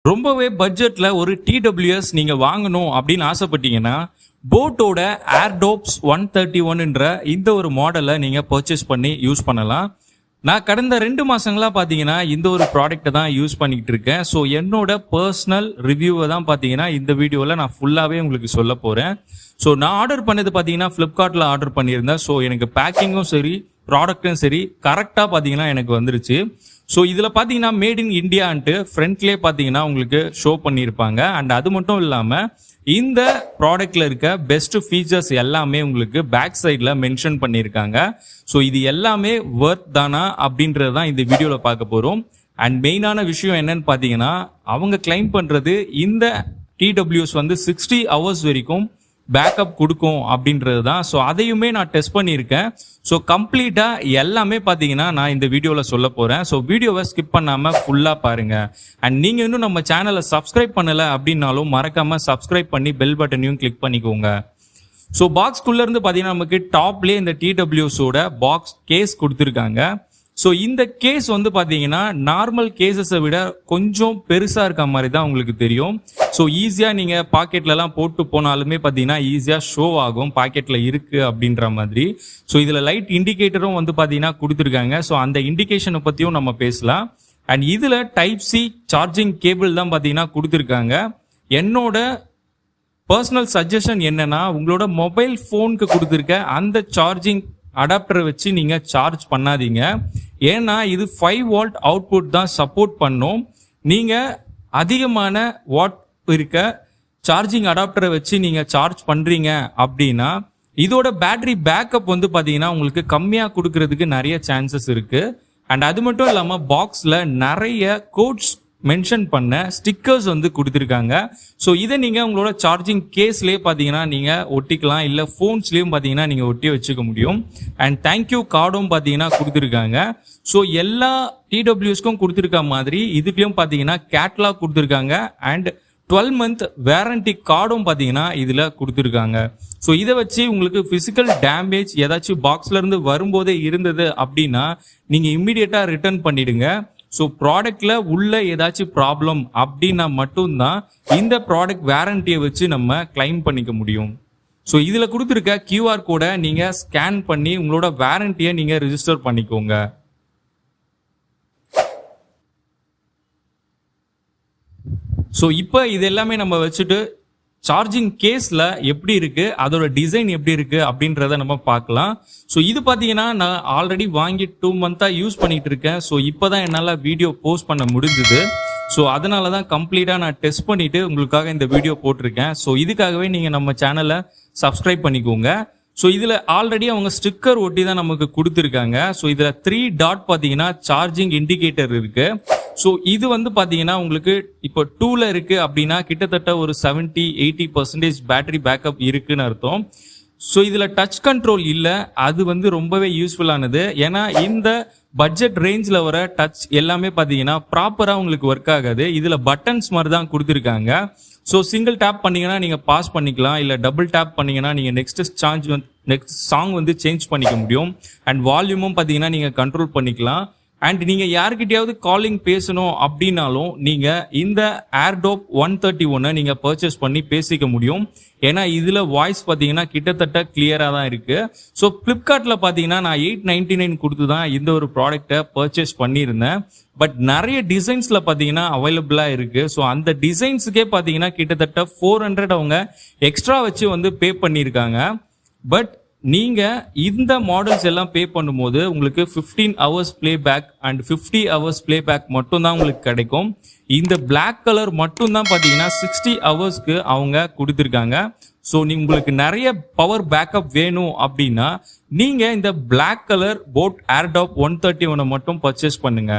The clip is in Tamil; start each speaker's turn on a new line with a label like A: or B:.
A: ரொம்பவே பட்ஜெட்ல ஒரு TWS நீங்க வாங்கணும் அப்படின்னு ஆசைப்பட்டீங்கன்னா போட்டோட ஏர்டோப்ஸ் 131ன்ற இந்த ஒரு மாடலை நீங்க பர்ச்சேஸ் பண்ணி யூஸ் பண்ணலாம். நான் கடந்த 2 மாசங்களா பாத்தீங்கன்னா இந்த ஒரு ப்ராடக்ட்டை தான் யூஸ் பண்ணிட்டு இருக்கேன். ஸோ என்னோட பர்சனல் ரிவ்யூவை தான் பாத்தீங்கன்னா இந்த வீடியோவில் நான் ஃபுல்லாவே உங்களுக்கு சொல்ல போறேன். ஸோ நான் ஆர்டர் பண்ணது பாத்தீங்கன்னா ஃப்ளிப்கார்ட்ல ஆர்டர் பண்ணியிருந்தேன். ஸோ எனக்கு பேக்கிங்கும் சரி ப்ராடக்ட்டும் சரி கரெக்டாக பாத்தீங்கன்னா எனக்கு வந்துருச்சு. ஸோ இதில் பார்த்தீங்கன்னா மேட் இன் இந்தியான்ட்டு ஃப்ரண்ட்லேயே பார்த்தீங்கன்னா உங்களுக்கு ஷோ பண்ணியிருப்பாங்க. அண்ட் அது மட்டும் இல்லாமல் இந்த ப்ராடக்ட்ல இருக்க பெஸ்ட் ஃபீச்சர்ஸ் எல்லாமே உங்களுக்கு பேக் சைடில் மென்ஷன் பண்ணியிருக்காங்க. ஸோ இது எல்லாமே ஒர்த் தானா அப்படின்றது தான் இந்த வீடியோவில் பார்க்க போகிறோம். அண்ட் மெயினான விஷயம் என்னன்னு பார்த்தீங்கன்னா அவங்க கிளைம் பண்ணுறது இந்த TWS வந்து 60 hours வரைக்கும் பேக்கப் கொடுக்கும் அப்படின்றது தான். ஸோ அதையுமே நான் டெஸ்ட் பண்ணியிருக்கேன். ஸோ கம்ப்ளீட்டாக எல்லாமே பார்த்தீங்கன்னா நான் இந்த வீடியோவில் சொல்ல போகிறேன். ஸோ வீடியோவை ஸ்கிப் பண்ணாமல் ஃபுல்லாக பாருங்கள். அண்ட் நீங்கள் இன்னும் நம்ம சேனலை சப்ஸ்கிரைப் பண்ணலை அப்படின்னாலும் மறக்காமல் சப்ஸ்கிரைப் பண்ணி பெல் பட்டனையும் கிளிக் பண்ணிக்கோங்க. ஸோ பாக்ஸ்குள்ளேருந்து பார்த்தீங்கன்னா நமக்கு டாப்லேயே இந்த TWSோட பாக்ஸ் கேஸ் கொடுத்துருக்காங்க. ஸோ இந்த கேஸ் வந்து பார்த்தீங்கன்னா நார்மல் கேசஸை விட கொஞ்சம் பெருசாக இருக்க மாதிரி தான் உங்களுக்கு தெரியும். ஸோ ஈஸியாக நீங்கள் பாக்கெட்லலாம் போட்டு போனாலுமே பார்த்தீங்கன்னா ஈஸியாக ஷோ ஆகும் பாக்கெட்டில் இருக்குது அப்படின்ற மாதிரி. ஸோ இதில் லைட் இண்டிகேட்டரும் வந்து பார்த்தீங்கன்னா கொடுத்துருக்காங்க. ஸோ அந்த இண்டிகேஷனை பற்றியும் நம்ம பேசலாம். அண்ட் இதில் Type-C சார்ஜிங் கேபிள் தான் பார்த்தீங்கன்னா கொடுத்துருக்காங்க. என்னோட பர்சனல் சஜஷன் என்னன்னா உங்களோட மொபைல் ஃபோனுக்கு கொடுத்துருக்க அந்த சார்ஜிங் அடாப்டரை வச்சு நீங்க சார்ஜ் பண்ணாதீங்க. ஏன்னா இது 5 volt அவுட்புட் தான் சப்போர்ட் பண்ணும். நீங்க அதிகமான வாட் இருக்க சார்ஜிங் அடாப்டரை வச்சு நீங்க சார்ஜ் பண்றீங்க அப்படின்னா இதோட பேட்டரி பேக்கப் வந்து பாத்தீங்கன்னா உங்களுக்கு கம்மியா கொடுக்கறதுக்கு நிறைய சான்சஸ் இருக்கு. அண்ட் அது மட்டும் இல்லாம பாக்ஸ்ல நிறைய கோட்ஸ் மென்ஷன் பண்ண ஸ்டிக்கர்ஸ் வந்து கொடுத்துருக்காங்க. ஸோ இதை நீங்கள் உங்களோட சார்ஜிங் கேஸ்லேயே பார்த்தீங்கன்னா நீங்கள் ஒட்டிக்கலாம், இல்லை ஃபோன்ஸ்லேயும் பார்த்தீங்கன்னா நீங்கள் ஒட்டி வச்சுக்க முடியும். அண்ட் தேங்க்யூ கார்டும் பார்த்தீங்கன்னா கொடுத்துருக்காங்க. ஸோ எல்லா TWSக்கும் கொடுத்துருக்க மாதிரி இதுலேயும் பார்த்தீங்கன்னா கேட்லாக் கொடுத்துருக்காங்க. அண்ட் 12 month வாரண்டி கார்டும் பார்த்தீங்கன்னா இதில் கொடுத்துருக்காங்க. ஸோ இதை வச்சு உங்களுக்கு ஃபிசிக்கல் டேமேஜ் ஏதாச்சும் பாக்ஸ்லேருந்து வரும்போதே இருந்தது அப்படின்னா நீங்கள் இம்மிடியட்டாக ரிட்டர்ன் பண்ணிடுங்க. ஸோ ப்ராடக்ட்ல உள்ள ஏதாச்சும் ப்ராப்ளம் அப்படின்னா மட்டும்தான் இந்த ப்ராடக்ட் வாரண்டியை வச்சு நம்ம கிளைம் பண்ணிக்க முடியும். ஸோ இதில் கொடுத்துருக்க QR கோடை நீங்கள் ஸ்கேன் பண்ணி உங்களோட வாரண்டியை நீங்கள் ரிஜிஸ்டர் பண்ணிக்கோங்க. ஸோ இப்போ இது எல்லாமே நம்ம வச்சுட்டு சார்ஜிங் கேஸில் எப்படி இருக்கு, அதோட டிசைன் எப்படி இருக்கு அப்படின்றத நம்ம பார்க்கலாம். ஸோ இது பார்த்தீங்கன்னா நான் ஆல்ரெடி வாங்கி 2 month யூஸ் பண்ணிட்டு இருக்கேன். ஸோ இப்போ தான் என்னால் வீடியோ போஸ்ட் பண்ண முடிஞ்சுது. ஸோ அதனால தான் கம்ப்ளீட்டாக நான் டெஸ்ட் பண்ணிட்டு உங்களுக்காக இந்த வீடியோ போட்டிருக்கேன். ஸோ இதுக்காகவே நீங்கள் நம்ம சேனலை சப்ஸ்கிரைப் பண்ணிக்கோங்க. ஸோ இதில் ஆல்ரெடி அவங்க ஸ்டிக்கர் ஒட்டி தான் நமக்கு கொடுத்துருக்காங்க. ஸோ இதில் 3 டாட் பார்த்தீங்கன்னா சார்ஜிங் இண்டிகேட்டர் இருக்கு. ஸோ இது வந்து பார்த்தீங்கன்னா உங்களுக்கு இப்போ 2ல இருக்கு அப்படின்னா கிட்டத்தட்ட ஒரு 70-80% பேட்டரி பேக்கப் இருக்குன்னு அர்த்தம். ஸோ இதில் டச் கண்ட்ரோல் இல்லை, அது வந்து ரொம்பவே யூஸ்ஃபுல்லானது. ஏன்னா இந்த பட்ஜெட் ரேஞ்சில் வர டச் எல்லாமே பார்த்தீங்கன்னா ப்ராப்பராக உங்களுக்கு ஒர்க் ஆகாது. இதில் பட்டன்ஸ் மாதிரி தான் கொடுத்துருக்காங்க. ஸோ சிங்கிள் டேப் பண்ணீங்கன்னா நீங்கள் பாஸ் பண்ணிக்கலாம், இல்லை டபுள் டேப் பண்ணீங்கன்னா நீங்கள் நெக்ஸ்ட் சாங் வந்து சேஞ்ச் பண்ணிக்க முடியும். அண்ட் வால்யூமும் பார்த்தீங்கன்னா நீங்கள் கண்ட்ரோல் பண்ணிக்கலாம். அண்ட் நீங்கள் யார்கிட்டயாவது காலிங் பேசணும் அப்படின்னாலும் நீங்கள் இந்த ஏர்டோப் 131 நீங்கள் பர்ச்சேஸ் பண்ணி பேசிக்க முடியும். ஏன்னா இதில் வாய்ஸ் பார்த்தீங்கன்னா கிட்டத்தட்ட கிளியராக தான் இருக்குது. ஸோ ஃப்ளிப்கார்ட்டில் பார்த்தீங்கன்னா நான் 899 கொடுத்து தான் இந்த ஒரு ப்ராடக்டை பர்ச்சேஸ் பண்ணியிருந்தேன். பட் நிறைய டிசைன்ஸில் பார்த்தீங்கன்னா அவைலபிளாக இருக்குது. ஸோ அந்த டிசைன்ஸுக்கே பார்த்தீங்கன்னா கிட்டத்தட்ட 400 அவங்க எக்ஸ்ட்ரா வச்சு வந்து பே பண்ணியிருக்காங்க. பட் நீங்கள் இந்த மாடல்ஸ் எல்லாம் பே பண்ணும்போது உங்களுக்கு 15 hours playback and 50 hours playback மட்டும்தான் உங்களுக்கு கிடைக்கும். இந்த பிளாக் கலர் மட்டும்தான் பார்த்தீங்கன்னா 60 ஹவர்ஸ்க்கு அவங்க கொடுத்துருக்காங்க. ஸோ உங்களுக்கு நிறைய பவர் பேக்கப் வேணும் அப்படின்னா நீங்கள் இந்த பிளாக் கலர் போட் ஏர்டாப் 131 மட்டும் பர்ச்சேஸ் பண்ணுங்க.